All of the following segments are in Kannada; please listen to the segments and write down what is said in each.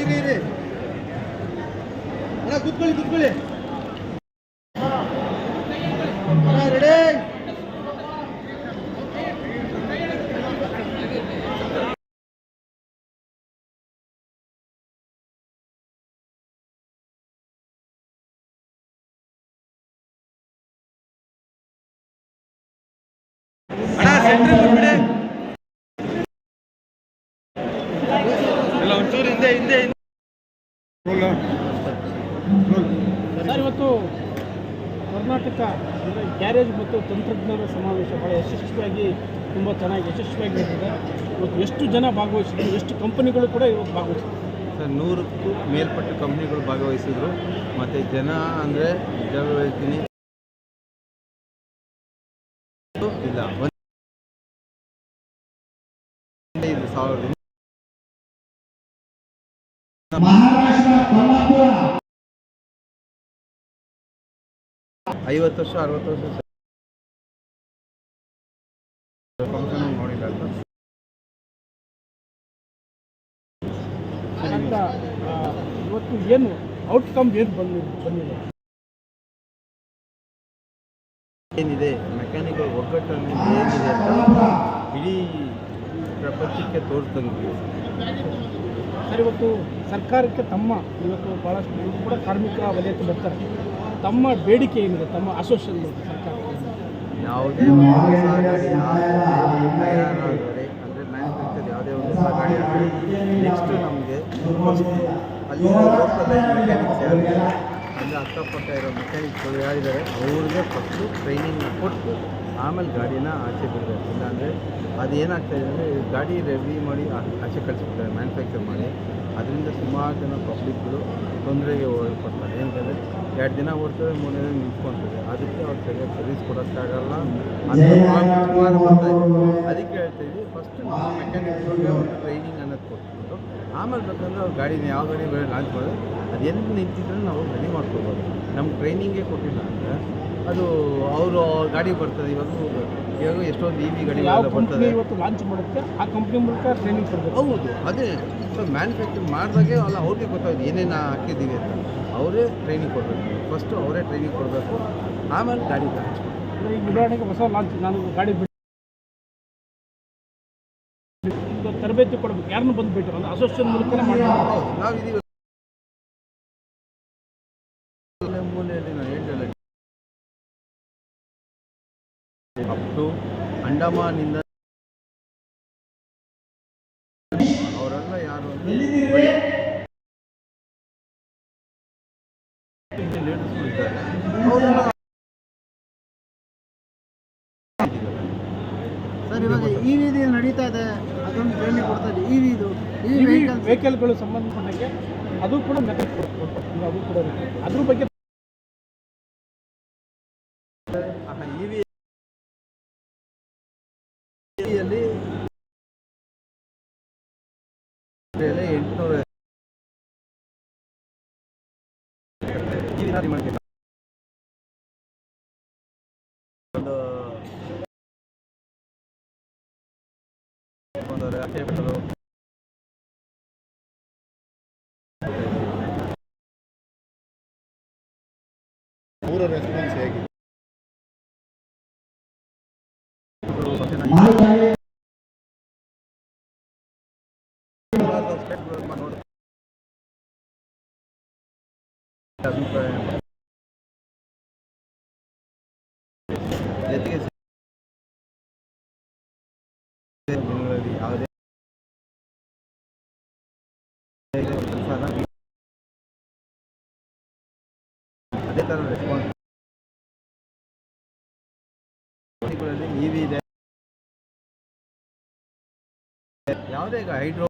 ಇರಿ ಅಣ್ಣ ಕೂತ್ಕೊಳ್ಳಿ ರೆಡಿ. ಅಣ್ಣ ಸೆಂಟ್ರ್ ಬಂದ್ಬಿಡಿ ಎಲ್ಲ ಒಂಚೂರು ಹಿಂದೆ ಸರ್, ಇವತ್ತು ಕರ್ನಾಟಕ ಗ್ಯಾರೇಜ್ ಮತ್ತು ತಂತ್ರಜ್ಞರ ಸಮಾವೇಶ ಭಾಳ ಯಶಸ್ವಿಯಾಗಿ ತುಂಬ ಚೆನ್ನಾಗಿ ಯಶಸ್ವಿಯಾಗಿ ನಡೆದಿದೆ. ಇವತ್ತು ಎಷ್ಟು ಜನ ಭಾಗವಹಿಸಿದ್ರು, ಎಷ್ಟು ಕಂಪನಿಗಳು ಕೂಡ ಇವತ್ತು ಭಾಗವಹಿಸಿದ್ರು ಸರ್? 100ಕ್ಕೂ ಮೇಲ್ಪಟ್ಟ ಕಂಪ್ನಿಗಳು ಭಾಗವಹಿಸಿದ್ರು. ಮತ್ತು ಜನ ಅಂದರೆ ನಿಜವಾಗ್ಲೂ ಹೇಳ್ತೀನಿ ಇಲ್ಲ 15,000 50 ವರ್ಷ 60 ವರ್ಷ ಫಂಕ್ಷನ್ ನೋಡಿಲ್ಲ ಅಂತ. ಇವತ್ತು ಏನು ಔಟ್ಕಮ್ ಏನು ಬಂದಿದೆ ಏನಿದೆ ಮೆಕ್ಯಾನಿಕಲ್ ಒಗ್ಗಟ್ಟನ್ನು ಏನಿದೆ ಅಂತ ಇಡೀ ಪ್ರಪಂಚಕ್ಕೆ ತೋರಿಸ್ದಂಗೆ. ಸರ್, ಇವತ್ತು ಸರ್ಕಾರಕ್ಕೆ ಇವತ್ತು ಭಾಳಷ್ಟು ಜನರು ಕೂಡ ಕಾರ್ಮಿಕ ವಲಯಕ್ಕೆ ಬರ್ತಾರೆ. ತಮ್ಮ ಬೇಡಿಕೆ ಏನಿದೆ ತಮ್ಮ ಅಸೋಸಿಯೇಷನ್ ಸರ್ಕಾರ? ಯಾವುದೇ ಒಂದು ಹೊಸ ಗಾಡಿ ತಯಾರಾದರೆ ಅಂದರೆ ಮ್ಯಾನುಫ್ಯಾಕ್ಚರ್ ಯಾವುದೇ ಒಂದು ಹೊಸ ಗಾಡಿ ಆಗಲಿ, ನೆಕ್ಸ್ಟು ನಮಗೆ ಅಲ್ಲಿ ಲೋಕಲ್ ಮೆಕ್ಯಾನಿಕ್ಸ್ ಯಾರಿದ್ದಾರೆ ಅಂದರೆ ಅಕ್ಕಪಕ್ಕ ಇರೋ ಮೆಕ್ಯಾನಿಕ್ಸ್ಗಳು ಯಾರಿದ್ದಾರೆ ಅವ್ರಿಗೆ ಫಸ್ಟು ಟ್ರೈನಿಂಗ್ ಕೊಟ್ಟು ಆಮೇಲೆ ಗಾಡಿನ ಆಚೆ ಬಿಡಬೇಕು. ಇಲ್ಲಾಂದರೆ ಅದು ಏನಾಗ್ತಾಯಿದೆ ಅಂದರೆ ಗಾಡಿ ರೆಡಿ ಮಾಡಿ ಆಚೆ ಕಳಿಸ್ಬಿಡ್ತಾರೆ ಮ್ಯಾನುಫ್ಯಾಕ್ಚರ್ ಮಾಡಿ. ಅದರಿಂದ ಸುಮಾರು ಜನ ಪಬ್ಲಿಕ್ಗಳು ತೊಂದರೆಗೆ ಒಳಪಡ್ತಾರೆ. ಏನಂತಂದರೆ 2 ದಿನ ಓಡ್ತದೆ, 3 ದಿನ ನಿಂತ್ಕೊಳ್ತದೆ. ಅದಕ್ಕೆ ಅವ್ರು ಸರಿಯಾಗಿ ಸರ್ವಿಸ್ ಕೊಡೋಕ್ಕಾಗಲ್ಲ ಅಂತ ಸುಮಾರು ಬರ್ತಾಯಿದೆ. ಅದಕ್ಕೆ ಹೇಳ್ತೀವಿ ಫಸ್ಟು ನಾವು ಮೆಕ್ಯಾನಿಕ್ಸ್ಗಳಿಗೆ ಒಂದು ಟ್ರೈನಿಂಗ್ ಅನ್ನೋದು ಕೊಟ್ಬಿಟ್ಟು ಆಮೇಲೆ ಬೇಕಂದ್ರೆ ಅವ್ರು ಗಾಡಿನ ಯಾವ ಗಾಡಿ ಬೇರೆ ಲಾಂಚ್ ಮಾಡೋದು ಅದು ಎಲ್ಲಿ ನಿಂತಿದ್ರೆ ನಾವು ರೆಡಿ ಮಾಡ್ಕೊಬೋದು. ನಮ್ಗೆ ಟ್ರೈನಿಂಗೇ ಕೊಟ್ಟಿಲ್ಲ ಅಂದರೆ ಅದು ಅವರು ಗಾಡಿ ಬರ್ತದೆ. ಇವಾಗ ಎಷ್ಟೊಂದು ಗಾಡಿ ಬರ್ತದೆ, ಇವತ್ತು ಲಾಂಚ್ ಮಾಡುತ್ತೆ, ಆ ಕಂಪ್ನಿ ಮೂಲಕ ಟ್ರೈನಿಂಗ್ ಕೊಡಬೇಕು. ಹೌದು, ಅದೇ ಸೊ ಮ್ಯಾನುಫ್ಯಾಕ್ಚರ್ ಮಾಡಿದಾಗೆ ಅಲ್ಲ ಅವ್ರಿಗೆ ಗೊತ್ತಾಗುತ್ತೆ ಏನೇನು ಹಾಕಿದ್ದೀವಿ ಅಂತ. ಅವರೇ ಟ್ರೈನಿಂಗ್ ಕೊಡಬೇಕು. ಫಸ್ಟು ಅವರೇ ಟ್ರೈನಿಂಗ್ ಕೊಡಬೇಕು, ಆಮೇಲೆ ಗಾಡಿ ಲಾಂಚ್. ಈಗ ಉದಾಹರಣೆಗೆ ಹೊಸ ಲಾಂಚ್ ನಾನು ಗಾಡಿ ತರಬೇತಿ ಕೊಡಬೇಕು, ಯಾರನ್ನು ಬಂದುಬಿಟ್ಟು ಅಂದರೆ ಅಸೋಸಿಯೇಷನ್ ಮೂಲಕನೇ ಮಾಡಬೇಕು. ನಾವು ಇದೀವಿ ಮೂಲೆಯಲ್ಲಿ ನಾನು ಹೇಳ್ತೇನೆ ಅಪ್ ಟು ಅಂಡಮಾನಿಂದ ಅವರೆಲ್ಲ ಯಾರು ಲೀಡರ್ಸ್ಗಳು ಇದ್ದಾರೆ. ಅವರೆಲ್ಲ ಸರ್, ಇವಾಗ EV ನಡೀತಾ ಇದೆ, ಅದೊಂದು ಟ್ರೈನಿಂಗ್ ಕೊಡ್ತಾ ಇದೆ. ವೆಹಿಕಲ್ಗಳು ಸಂಬಂಧಪಟ್ಟಂಗೆ ಅದು ಕೂಡ ಮೆಥಡ್ ಕೊಡ್ತಾರೆ, ಅದು ಕೂಡ ಅದ್ರ ಬಗ್ಗೆ EVಯಲ್ಲಿ 800 ಒಂದು ಪೂರ ರೆಸ್ಪಾನ್ಸ್ ಹೇಗಿದೆ? ಅಭಿಪ್ರಾಯ ಜೊತೆಗೆ ದಿನಗಳಲ್ಲಿ ಯಾವುದೇ ಕೆಲಸ ಅದೇ ಥರ ರೆಸ್ಪಾನ್ಸ್ EV ಇದೆ. ಯಾವುದೇ ಈಗ ಹೈಡ್ರೋ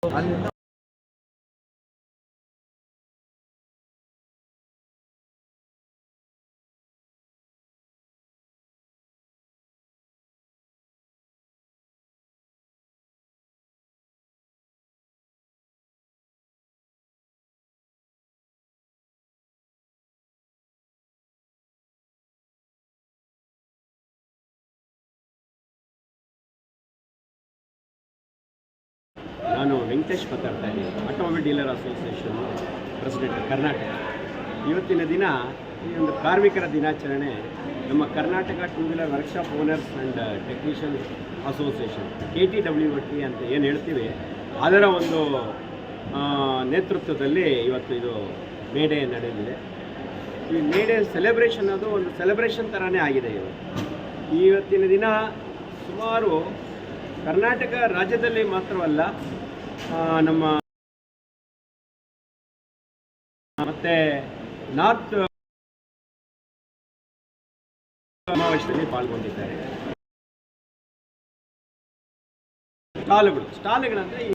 ಅಲ್ಲಿಂದ ನಾನು ವೆಂಕಟೇಶ್ ಮಾತಾಡ್ತಾ ಇದ್ದೀನಿ, automobile dealer association president Karnataka. ಇವತ್ತಿನ ದಿನ ಈ ಒಂದು ಕಾರ್ಮಿಕರ ದಿನಾಚರಣೆ ನಮ್ಮ Karnataka two wheeler workshop owners and technician association KTWT ಅಂತ ಏನು ಹೇಳ್ತೀವಿ, ಅದರ ಒಂದು ನೇತೃತ್ವದಲ್ಲಿ ಇವತ್ತು ಇದು ಮೇ ಡೇ ನಡೆದಿದೆ. ಈ ಮೇ ಡೇ ಸೆಲೆಬ್ರೇಷನ್ ಅದು ಒಂದು ಸೆಲೆಬ್ರೇಷನ್ ಥರನೇ ಆಗಿದೆ. ಇವತ್ತಿನ ದಿನ ಸುಮಾರು ಕರ್ನಾಟಕ ರಾಜ್ಯದಲ್ಲಿ ಮಾತ್ರವಲ್ಲ, ನಮ್ಮ ಮತ್ತು ನಾರ್ತ್ ಸಮಾವೇಶದಲ್ಲಿ ಪಾಲ್ಗೊಂಡಿದ್ದಾರೆ. ಸ್ಟಾಲ್ಗಳಂದರೆ ಈ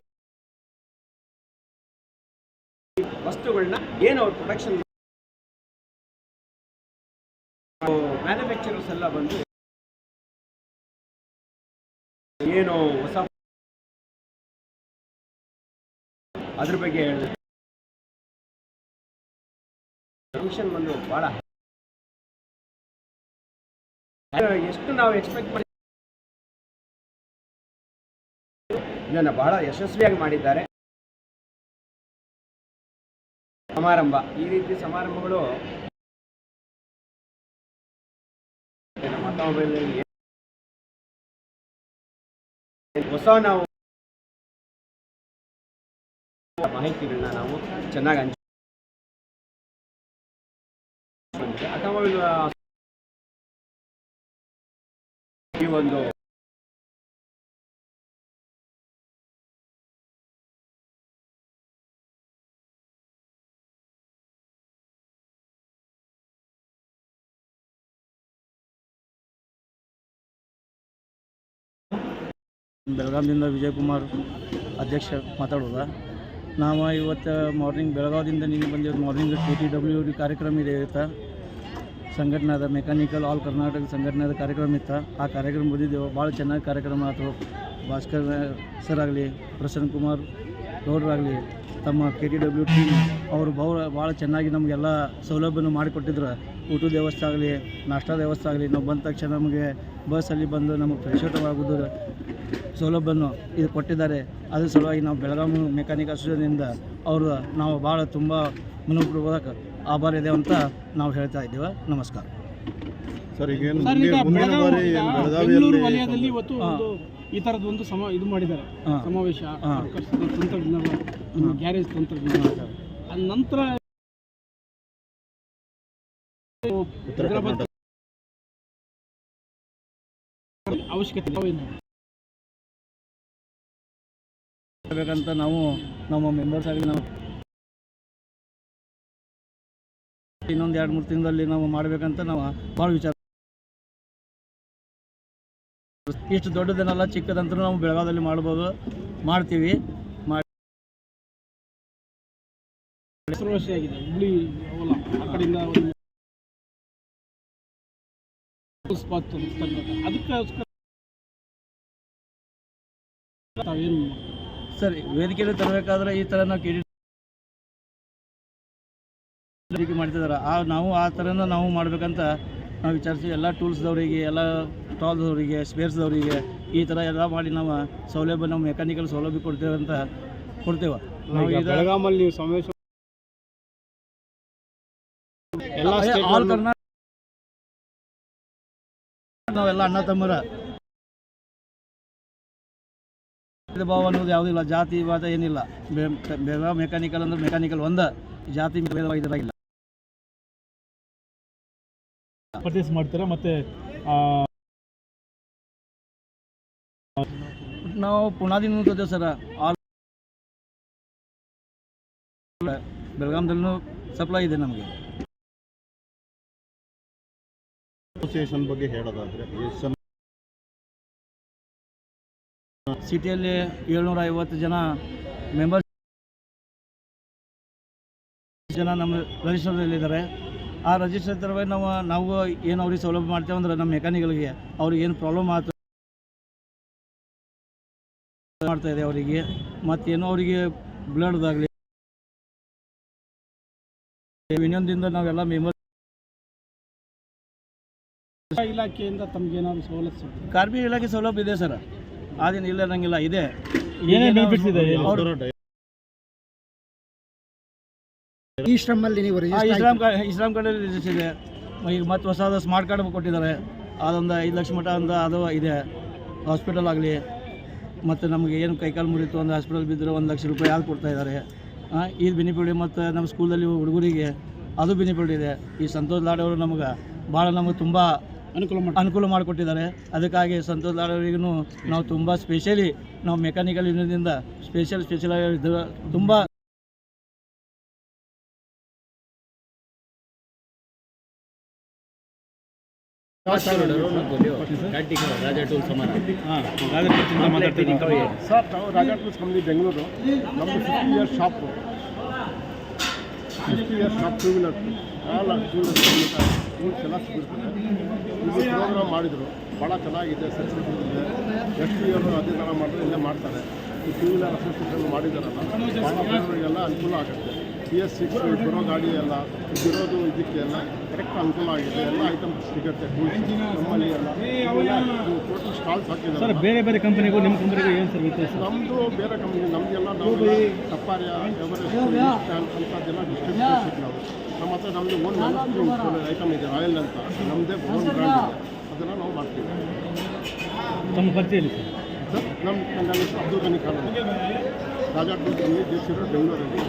ವಸ್ತುಗಳನ್ನ ಏನು ಅವ್ರು ಪ್ರೊಡಕ್ಷನ್ ಮ್ಯಾನುಫ್ಯಾಕ್ಚರರ್ಸ್ ಎಲ್ಲ ಬಂದು ಏನು ಹೊಸ ಅದ್ರ ಬಗ್ಗೆ ಹೇಳಿದೆ. ಫಂಕ್ಷನ್ ಬಂದು ಭಾಳ ಎಷ್ಟು ನಾವು ಎಕ್ಸ್ಪೆಕ್ಟ್ ಮಾಡಿ ಇದನ್ನು ಬಹಳ ಯಶಸ್ವಿಯಾಗಿ ಮಾಡಿದ್ದಾರೆ. ಸಮಾರಂಭ, ಈ ರೀತಿ ಸಮಾರಂಭಗಳು ನಮ್ಮ ಆಟೋಮೊಬೈಲ್ ಹೊಸ ನಾವು ಮಾಹಿತಿಗಳನ್ನ ನಾವು ಚೆನ್ನಾಗಿ ಆಟೋಮೊಬೈಲ್ ಈ ಒಂದು ಬೆಳಗಾವಿಯಿಂದ ವಿಜಯಕುಮಾರ್ ಅಧ್ಯಕ್ಷ ಮಾತಾಡೋದ. ನಾವು ಇವತ್ತು ಮಾರ್ನಿಂಗ್ ಬೆಳಗಾವಿಯಿಂದ ನಿನ್ನೆ ಬಂದಿದ್ದು. ಮಾರ್ನಿಂಗ್ KTWT ಕಾರ್ಯಕ್ರಮ ಇದೆ ಇವತ್ತು. ಸಂಘಟನೆದ ಮೆಕ್ಯಾನಿಕಲ್ ಆಲ್ ಕರ್ನಾಟಕ ಸಂಘಟನೆದ ಕಾರ್ಯಕ್ರಮ ಇತ್ತು. ಆ ಕಾರ್ಯಕ್ರಮ ಬಂದಿದ್ದೆವು. ಭಾಳ ಚೆನ್ನಾಗಿ ಕಾರ್ಯಕ್ರಮ ಆಯಿತು. ಭಾಸ್ಕರ್ ಸರ್ ಆಗಲಿ, ಪ್ರಸನ್ನ ಕುಮಾರ್ ಗೌಡರಾಗಲಿ, ತಮ್ಮ KTWT ಅವರು ಭಾಳ ಚೆನ್ನಾಗಿ ನಮಗೆಲ್ಲ ಸೌಲಭ್ಯವನ್ನು ಮಾಡಿಕೊಟ್ಟಿದ್ರು. ಊಟದ ವ್ಯವಸ್ಥೆ ಆಗಲಿ, ನಾಷ್ಟದ ವ್ಯವಸ್ಥೆ ಆಗಲಿ, ನಾವು ಬಂದ ತಕ್ಷಣ ನಮಗೆ ಬಸ್ಸಲ್ಲಿ ಬಂದು ನಮಗೆ ಫ್ರೆಶ್ ಔಟ್ ಆಗೋದು ಸೌಲಭ್ಯವನ್ನು ಇದು ಕೊಟ್ಟಿದ್ದಾರೆ. ಅದ್ರ ಸಲುವಾಗಿ ನಾವು ಬೆಳಗಾವಿ ಮೆಕ್ಯಾನಿಕ್ ಅಸೋಸಿಯೇಷನಿಂದ ಅವರು ನಾವು ಭಾಳ ತುಂಬ ಮನಪೂರ್ವಕ ಆಭಾರ ಇದೆ ಅಂತ ನಾವು ಹೇಳ್ತಾ ಇದ್ದೇವೆ. ನಮಸ್ಕಾರ ಸರ್. ಈಗ ಬೆಂಗಳೂರು ವಲಯದಲ್ಲಿ ಇವತ್ತು ಈ ಥರದ್ದು ಒಂದು ಇದು ಮಾಡಿದ್ದಾರೆ, ಸಮಾವೇಶ ತಂತ್ರಜ್ಞಾನ ಗ್ಯಾರೇಜ್ ತಂತ್ರಜ್ಞಾನ. ಅದ ನಂತರ ಅವಶ್ಯಕತೆ ಬೇಕಂತ ನಾವು ನಮ್ಮ ಮೆಂಬರ್ಸ್ ಆಗಲಿ ನಾವು ಇನ್ನೊಂದು 2-3 ತಿಂಗಳಲ್ಲಿ ನಾವು ಮಾಡಬೇಕಂತ ನಾವು ಭಾಳ ವಿಚಾರ. ಇಷ್ಟು ದೊಡ್ಡದೇನಲ್ಲ, ಚಿಕ್ಕದಂತೂ ನಾವು ಬೆಳಗಾವಿಯಲ್ಲಿ ಮಾಡ್ಬೋದು, ಮಾಡ್ತೀವಿ. ಆಗಿದೆ ಹುಬ್ಳಿ ಅವಲ್ಲ ಆ ಕಡೆಯಿಂದ ಅದಕ್ಕೋಸ್ಕರ ತಾವೇನು ಸರಿ ವೇದಿಕೆಯಲ್ಲಿ ತರಬೇಕಾದ್ರೆ ಈ ಥರ ನಾವು ಮಾಡ್ತಿದ್ದಾರೆ. ನಾವು ಆ ಥರನ ನಾವು ಮಾಡಬೇಕಂತ ನಾವು ವಿಚಾರಿಸಿ ಎಲ್ಲ ಟೂಲ್ಸ್ದವರಿಗೆ, ಎಲ್ಲ ಸ್ಟಾಲ್ದವರಿಗೆ, ಸ್ಪೇರ್ಸ್ದವರಿಗೆ ಈ ಥರ ಎಲ್ಲ ಮಾಡಿ ನಾವು ಸೌಲಭ್ಯ, ನಾವು ಮೆಕ್ಯಾನಿಕಲ್ ಸೌಲಭ್ಯ ಕೊಡ್ತೇವೆ ಅಂತ ಕೊಡ್ತೇವೆ. ನಾವು ಈಗ ಬೆಳಗಾಮಲ್ಲಿ ನೀವು ಸಮಾವೇಶ ಆಲ್ ಕರ್ನಾಟಕ ನಾವೆಲ್ಲ ಅಣ್ಣ ತಮ್ಮರ ಭಾವ ಅನ್ನೋದು ಯಾವುದಿಲ್ಲ, ಜಾತಿ ವಾದ ಏನಿಲ್ಲ. ಬೆಳಗಾವಿ ಮೆಕ್ಯಾನಿಕಲ್ ಅಂದ್ರೆ ಮೆಕ್ಯಾನಿಕಲ್ ಒಂದೇ, ಜಾತಿ ಭೇದವಾಗಿಲ್ಲ. ಪರ್ಚೇಸ್ ಮಾಡ್ತೀರಾ? ಮತ್ತು ನಾವು ಪುಣಾದಿಂದ ತರ್ತೇವೆ ಸರ್. ಆಲ್ ಬೆಳಗಾಮದಲ್ಲೂ ಸಪ್ಲೈ ಇದೆ ನಮಗೆ. ಅಸೋಸಿಯೇಷನ್ ಬಗ್ಗೆ ಹೇಳೋದಾದರೆ ಸಿಟಿಯಲ್ಲಿ 750 ಜನ ಮೆಂಬರ್ಸ್ ನಮ್ಮ ರಿಜಿಸ್ಟರ್ದಲ್ಲಿದ್ದಾರೆ. ಆ ರಿಜಿಸ್ಟರ್ ತರವಾಗಿ ನಾವು ಏನು ಅವ್ರಿಗೆ ಸೌಲಭ್ಯ ಮಾಡ್ತೇವೆ ಅಂದ್ರೆ ನಮ್ಮ ಮೆಕ್ಯಾನಿಕಲ್ಗೆ ಅವ್ರಿಗೆ ಏನು ಪ್ರಾಬ್ಲಮ್ ಮಾಡ್ತಾಯಿದೆ ಅವರಿಗೆ, ಮತ್ತೇನೋ ಅವರಿಗೆ ಬ್ಲಡ್ದಾಗಲಿ ಇನ್ನೊಂದಿಂದ ನಾವೆಲ್ಲ ಮೆಂಬರ್ ಇಲಾಖೆಯಿಂದ ತಮಗೇನಾದ್ರು ಸವಲತ್ತು? ಕಾರ್ಮಿಕ ಇಲಾಖೆ ಸೌಲಭ್ಯ ಇದೆ ಸರ್, ಅದೇನು ಇಲ್ಲ ಅನ್ನಂಗಿಲ್ಲ, ಇದೆ. ಏನೇನು ಬೆನಿಫಿಟ್ಸ್ ಇದೆ ಈ ಶ್ರಮಲ್ಲಿ ನೀವು ಇಸ್ಲಾಂ ಕಾರ್ಡಲ್ಲಿ ರಿಜಿಸ್ಟರ್ ಇದೆ. ಈಗ ಮತ್ತು ಹೊಸದ ಸ್ಮಾರ್ಟ್ ಕಾರ್ಡ್ ಕೊಟ್ಟಿದ್ದಾರೆ, ಅದೊಂದು 5 ಲಕ್ಷ ಮಟ್ಟ ಒಂದು ಅದು ಇದೆ. ಹಾಸ್ಪಿಟಲ್ ಆಗಲಿ ಮತ್ತು ನಮಗೆ ಏನು ಕೈಕಾಲು ಮುರಿತು ಒಂದು ಹಾಸ್ಪಿಟಲ್ ಬಿದ್ದರೆ 1 ಲಕ್ಷ ರೂಪಾಯಿ ಯಾರು ಕೊಡ್ತಾ ಇದ್ದಾರೆ. ಈ ಬೆನಿಫಿಟ್ ಮತ್ತು ನಮ್ಮ ಸ್ಕೂಲಲ್ಲಿ ಹುಡುಗರಿಗೆ ಅದು ಬೆನಿಫಿಟ್ ಇದೆ. ಈ ಸಂತೋಷ್ ಲಾಡ್ ಅವರು ನಮಗೆ ತುಂಬ ಅನುಕೂಲ ಮಾಡಿಕೊಟ್ಟಿದ್ದಾರೆ. ಅದಕ್ಕಾಗಿ ಸಂತೋಷ್ ಲಾಡ್ ಅವರಿಗೂ ನಾವು ತುಂಬ ಸ್ಪೆಷಲಿ ನಾವು ಮೆಕ್ಯಾನಿಕಲ್ ಯೂನಿಯನ್ನಿಂದ ಸ್ಪೆಷಲ್ ಆಗಿ ತುಂಬ ಸರ್, ನಾವು ರಾಜಾ ಟೂಲ್ಸ್ ಕಂಪ್ನಿ ಬೆಂಗಳೂರು. ನಮ್ಮದು 50 years shop, 50 years shop two wheeler all tools ಎಲ್ಲ ಸಿಗುತ್ತದೆ. ಇದು ಪ್ರೋಗ್ರಾಮ್ ಮಾಡಿದರು, ಭಾಳ ಚೆನ್ನಾಗಿದೆ, ಸಕ್ಸಸ್ ಇದೆ. ನೆಕ್ಸ್ಟ್ ಇಯರ್ ಅದೇ ಥರ ಮಾಡಿದ್ರೆ ಇಲ್ಲೇ ಮಾಡ್ತಾರೆ. ಈ ಟೂ ವೀಲರ್ ಅಸೋಸಿಯೇಷನ್ ಮಾಡಿದಾರಲ್ಲ, ಭಾಳ ಅನುಕೂಲ ಆಗುತ್ತೆ. PS6 ಬರೋ ಗಾಡಿ ಎಲ್ಲ ಇರೋದು ಇದಕ್ಕೆಲ್ಲ ಕರೆಕ್ಟ್ ಅನುಕೂಲ ಆಗಿದೆ. ಎಲ್ಲ ಐಟಮ್ಸ್ ಸಿಗುತ್ತೆ ಟೂಲ್ಸ್ ನಮ್ಮಲ್ಲಿ ಎಲ್ಲ ಟೋಟಲ್ ಸ್ಟಾಲ್ಸ್ ಹಾಕಿದ್ದಾರೆ. ಬೇರೆ ಕಂಪನಿಗೂ ನಿಮ್ಮ ಕಂಪನಿಗೂ ಏನು ಸರ್ ವ್ಯತ್ಯಾಸ? ನಮ್ಮದು ಬೇರೆ ಕಂಪ್ನಿ, ನಮಗೆಲ್ಲ ನಾವು ಟಪ್ಪಾರ್ಯ ಎವರೆಸ್ಟ್ ಅಂಥದ್ದೆಲ್ಲ ಡಿಸ್ಟ್ರಿಬ್ಯೂಷನ್ ನಾವು ನಮ್ಮ ಹತ್ರ ನಮ್ಮದು ಓನ್ ಮ್ಯಾನುಫ್ಯಾಕ್ಚರಿಂಗ್ ಐಟಮ್ ಇದೆ. ರಾಯಲ್ ಅಂತ ನಮ್ಮದೇ ಓನ್ ಬ್ರ್ಯಾಂಡ್ ಇದೆ, ಅದನ್ನು ನಾವು ಮಾಡ್ತೀವಿ. ತಮ್ಮ ಪರಿಚಯ ಸರ್, ನನ್ನ ಹೆಸರು ಅಬ್ದುಲ್ ಗನಿ ಖಾನ್ ಅಂತ, ರಾಜಾ ಟೂಲ್ಸ್ ಕಂಪ್ನಿ ದೇಶಿರೋ ಬೆಂಗಳೂರಲ್ಲಿ.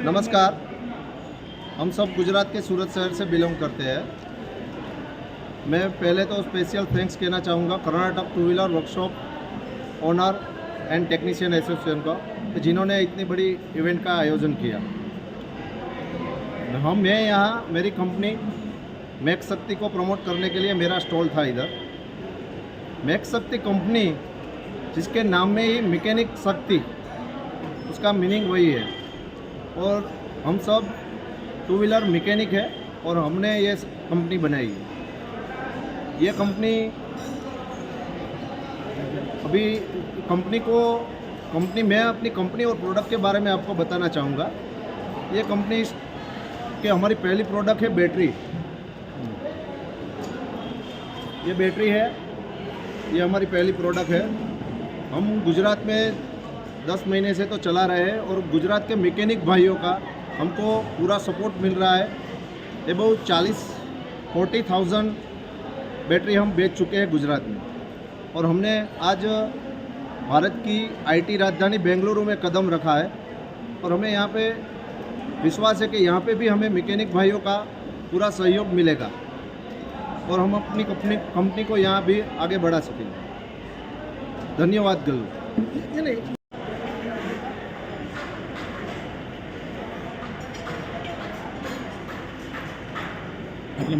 नमस्कार, हम सब गुजरात के सूरत शहर से बिलोंग करते हैं। मैं पहले तो स्पेशल थैंक्स कहना चाहूँगा Karnataka two wheeler workshop owner and technician association का, जिन्होंने इतनी बड़ी इवेंट का आयोजन किया। मैं यहाँ मेरी कंपनी मैक शक्ति को प्रमोट करने के लिए मेरा स्टॉल था इधर। मैक शक्ति कंपनी, जिसके नाम में ही मैकेनिक शक्ति, उसका मीनिंग वही है। और हम सब टू व्हीलर मैकेनिक है और हमने ये कंपनी बनाई है। ये कंपनी अभी मैं अपनी कंपनी और प्रोडक्ट के बारे में आपको बताना चाहूँगा। ये कंपनी के हमारी पहली प्रोडक्ट है बैटरी। ये बैटरी है, ये हमारी पहली प्रोडक्ट है। हम गुजरात में 10 महीने से तो चला रहे हैं और गुजरात के मैकेनिक भाइयों का हमको पूरा सपोर्ट मिल रहा है। अबाउट 40,000 बैटरी हम बेच चुके हैं गुजरात में। और हमने आज भारत की IT राजधानी बेंगलुरु में कदम रखा है और हमें यहाँ पे विश्वास है कि यहाँ पे भी हमें मैकेनिक भाइयों का पूरा सहयोग मिलेगा और हम अपनी कंपनी को यहाँ भी आगे बढ़ा सकेंगे। धन्यवाद गलू। आपल्या